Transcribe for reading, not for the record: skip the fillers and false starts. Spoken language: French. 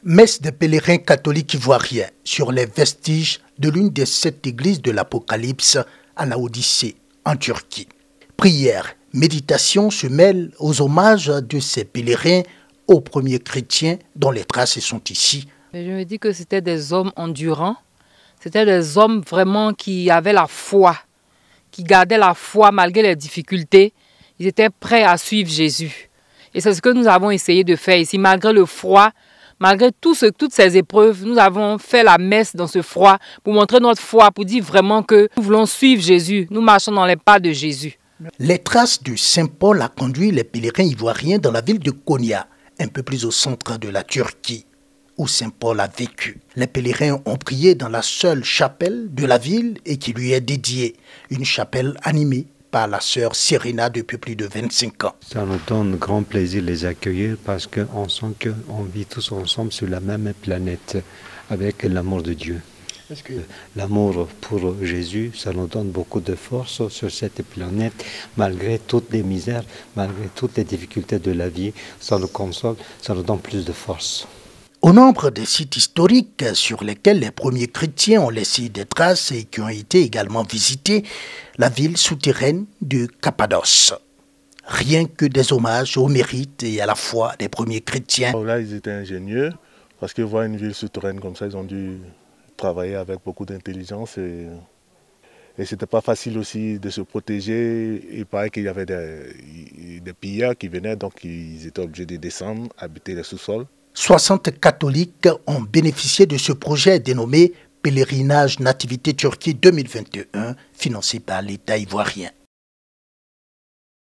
Messe des pèlerins catholiques ivoiriens sur les vestiges de l'une des 7 églises de l'Apocalypse à Laodicée, en Turquie. Prière, méditation se mêlent aux hommages de ces pèlerins aux premiers chrétiens dont les traces sont ici. Je me dis que c'était des hommes endurants, c'était des hommes vraiment qui avaient la foi, qui gardaient la foi malgré les difficultés. Ils étaient prêts à suivre Jésus. Et c'est ce que nous avons essayé de faire ici, malgré le froid. Malgré toutes ces épreuves, nous avons fait la messe dans ce froid pour montrer notre foi, pour dire vraiment que nous voulons suivre Jésus. Nous marchons dans les pas de Jésus. Les traces de Saint Paul a conduit les pèlerins ivoiriens dans la ville de Konya, un peu plus au centre de la Turquie, où Saint Paul a vécu. Les pèlerins ont prié dans la seule chapelle de la ville et qui lui est dédiée, une chapelle animée par la sœur Serena depuis plus de 25 ans. Ça nous donne grand plaisir de les accueillir parce qu'on sent qu'on vit tous ensemble sur la même planète avec l'amour de Dieu. L'amour pour Jésus, ça nous donne beaucoup de force sur cette planète, malgré toutes les misères, malgré toutes les difficultés de la vie, ça nous console, ça nous donne plus de force. Au nombre des sites historiques sur lesquels les premiers chrétiens ont laissé des traces et qui ont été également visités, la ville souterraine de Cappadoce. Rien que des hommages au mérite et à la foi des premiers chrétiens. Là, ils étaient ingénieux parce que voir une ville souterraine comme ça, ils ont dû travailler avec beaucoup d'intelligence et c'était pas facile aussi de se protéger. Il paraît qu'il y avait des pilleurs qui venaient, donc ils étaient obligés de descendre, habiter les sous-sols. 60 catholiques ont bénéficié de ce projet dénommé Pèlerinage Nativité Turquie 2021, financé par l'État ivoirien.